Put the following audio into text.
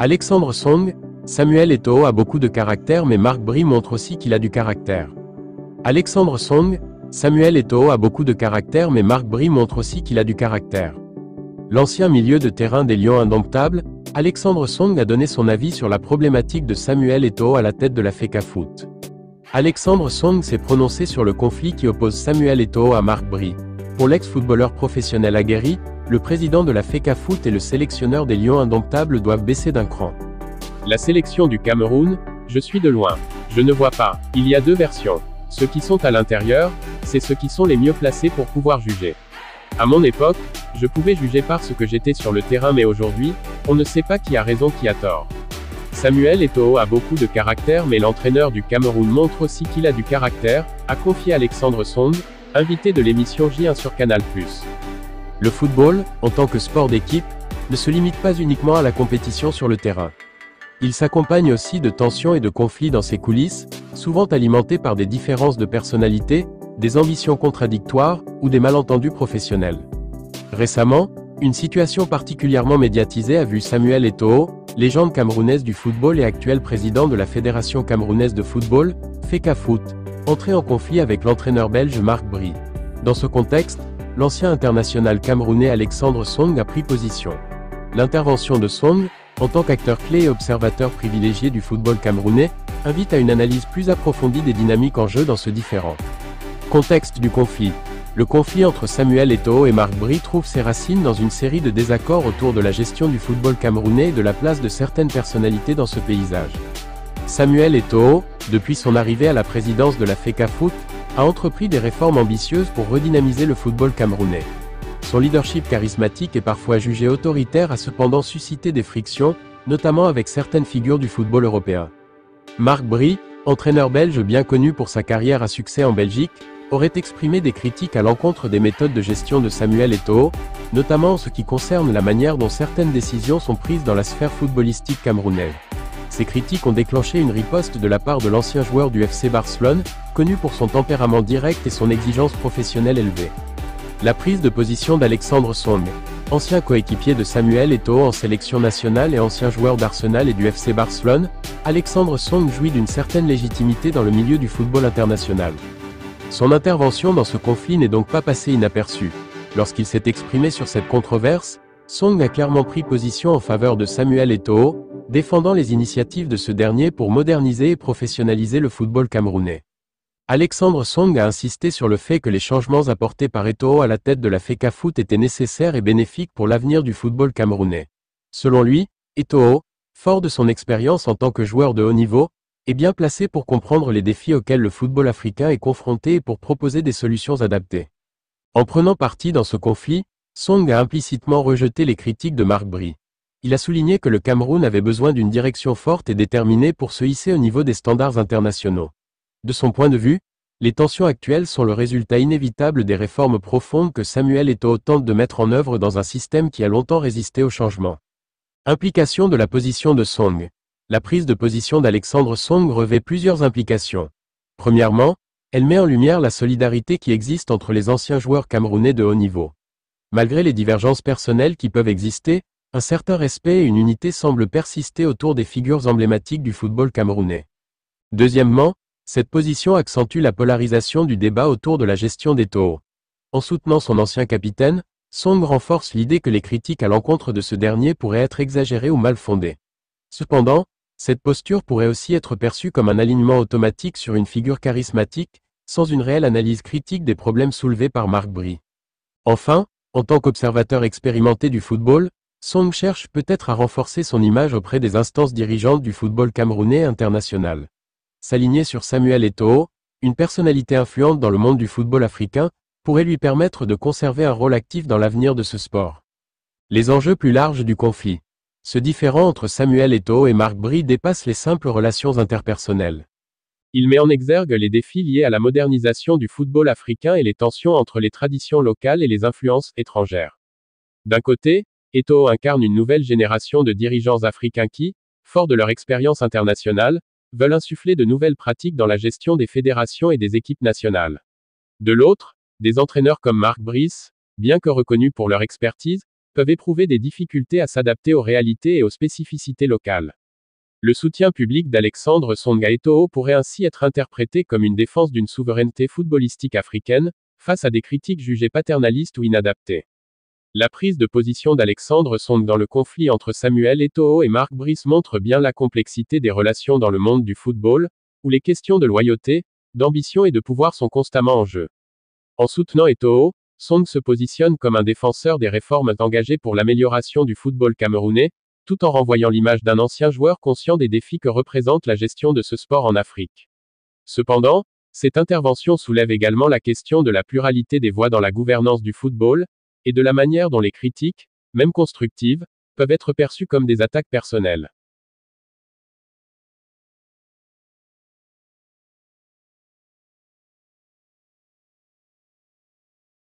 Alexandre Song, Samuel Eto'o a beaucoup de caractère mais Marc Bry montre aussi qu'il a du caractère. Alexandre Song, Samuel Eto'o a beaucoup de caractère mais Marc Bry montre aussi qu'il a du caractère. L'ancien milieu de terrain des Lions indomptables, Alexandre Song a donné son avis sur la problématique de Samuel Eto'o à la tête de la FECAFOOT. Alexandre Song s'est prononcé sur le conflit qui oppose Samuel Eto'o à Marc Bry. Pour l'ex-footballeur professionnel aguerri, le président de la FECAFOOT et le sélectionneur des Lions indomptables doivent baisser d'un cran. La sélection du Cameroun, je suis de loin. Je ne vois pas. Il y a deux versions. Ceux qui sont à l'intérieur, c'est ceux qui sont les mieux placés pour pouvoir juger. À mon époque, je pouvais juger parce que j'étais sur le terrain mais aujourd'hui, on ne sait pas qui a raison qui a tort. Samuel Eto'o a beaucoup de caractère mais l'entraîneur du Cameroun montre aussi qu'il a du caractère, a confié Alexandre Song, invité de l'émission J1 sur Canal+. Le football, en tant que sport d'équipe, ne se limite pas uniquement à la compétition sur le terrain. Il s'accompagne aussi de tensions et de conflits dans ses coulisses, souvent alimentés par des différences de personnalité, des ambitions contradictoires, ou des malentendus professionnels. Récemment, une situation particulièrement médiatisée a vu Samuel Eto'o, légende camerounaise du football et actuel président de la Fédération camerounaise de football, FECAFOOT, entrer en conflit avec l'entraîneur belge Marc Bry. Dans ce contexte, l'ancien international camerounais Alexandre Song a pris position. L'intervention de Song, en tant qu'acteur clé et observateur privilégié du football camerounais, invite à une analyse plus approfondie des dynamiques en jeu dans ce différend. Contexte du conflit. Le conflit entre Samuel Eto'o et Marc Bry trouve ses racines dans une série de désaccords autour de la gestion du football camerounais et de la place de certaines personnalités dans ce paysage. Samuel Eto'o, depuis son arrivée à la présidence de la FECAFOOT, a entrepris des réformes ambitieuses pour redynamiser le football camerounais. Son leadership charismatique et parfois jugé autoritaire a cependant suscité des frictions, notamment avec certaines figures du football européen. Marc Bry, entraîneur belge bien connu pour sa carrière à succès en Belgique, aurait exprimé des critiques à l'encontre des méthodes de gestion de Samuel Eto'o, notamment en ce qui concerne la manière dont certaines décisions sont prises dans la sphère footballistique camerounaise. Ces critiques ont déclenché une riposte de la part de l'ancien joueur du FC Barcelone, connu pour son tempérament direct et son exigence professionnelle élevée. La prise de position d'Alexandre Song, ancien coéquipier de Samuel Eto'o en sélection nationale et ancien joueur d'Arsenal et du FC Barcelone, Alexandre Song jouit d'une certaine légitimité dans le milieu du football international. Son intervention dans ce conflit n'est donc pas passée inaperçue. Lorsqu'il s'est exprimé sur cette controverse, Song a clairement pris position en faveur de Samuel Eto'o, défendant les initiatives de ce dernier pour moderniser et professionnaliser le football camerounais. Alexandre Song a insisté sur le fait que les changements apportés par Eto'o à la tête de la FECAFOOT étaient nécessaires et bénéfiques pour l'avenir du football camerounais. Selon lui, Eto'o, fort de son expérience en tant que joueur de haut niveau, est bien placé pour comprendre les défis auxquels le football africain est confronté et pour proposer des solutions adaptées. En prenant parti dans ce conflit, Song a implicitement rejeté les critiques de Marc Bry. Il a souligné que le Cameroun avait besoin d'une direction forte et déterminée pour se hisser au niveau des standards internationaux. De son point de vue, les tensions actuelles sont le résultat inévitable des réformes profondes que Samuel Eto'o tente de mettre en œuvre dans un système qui a longtemps résisté au changement. Implication de la position de Song. La prise de position d'Alexandre Song revêt plusieurs implications. Premièrement, elle met en lumière la solidarité qui existe entre les anciens joueurs camerounais de haut niveau. Malgré les divergences personnelles qui peuvent exister, un certain respect et une unité semblent persister autour des figures emblématiques du football camerounais. Deuxièmement, cette position accentue la polarisation du débat autour de la gestion d'Eto'o. En soutenant son ancien capitaine, Song renforce l'idée que les critiques à l'encontre de ce dernier pourraient être exagérées ou mal fondées. Cependant, cette posture pourrait aussi être perçue comme un alignement automatique sur une figure charismatique, sans une réelle analyse critique des problèmes soulevés par Marc Bry. Enfin, en tant qu'observateur expérimenté du football, Song cherche peut-être à renforcer son image auprès des instances dirigeantes du football camerounais et international. S'aligner sur Samuel Eto'o, une personnalité influente dans le monde du football africain, pourrait lui permettre de conserver un rôle actif dans l'avenir de ce sport. Les enjeux plus larges du conflit. Ce différend entre Samuel Eto'o et Marc Bry dépasse les simples relations interpersonnelles. Il met en exergue les défis liés à la modernisation du football africain et les tensions entre les traditions locales et les influences étrangères. D'un côté, Eto'o incarne une nouvelle génération de dirigeants africains qui, forts de leur expérience internationale, veulent insuffler de nouvelles pratiques dans la gestion des fédérations et des équipes nationales. De l'autre, des entraîneurs comme Marc Bry, bien que reconnus pour leur expertise, peuvent éprouver des difficultés à s'adapter aux réalités et aux spécificités locales. Le soutien public d'Alexandre Song à Eto'o pourrait ainsi être interprété comme une défense d'une souveraineté footballistique africaine, face à des critiques jugées paternalistes ou inadaptées. La prise de position d'Alexandre Song dans le conflit entre Samuel Eto'o et Mark Brice montre bien la complexité des relations dans le monde du football, où les questions de loyauté, d'ambition et de pouvoir sont constamment en jeu. En soutenant Eto'o, Song se positionne comme un défenseur des réformes engagées pour l'amélioration du football camerounais, tout en renvoyant l'image d'un ancien joueur conscient des défis que représente la gestion de ce sport en Afrique. Cependant, cette intervention soulève également la question de la pluralité des voix dans la gouvernance du football, et de la manière dont les critiques, même constructives, peuvent être perçues comme des attaques personnelles.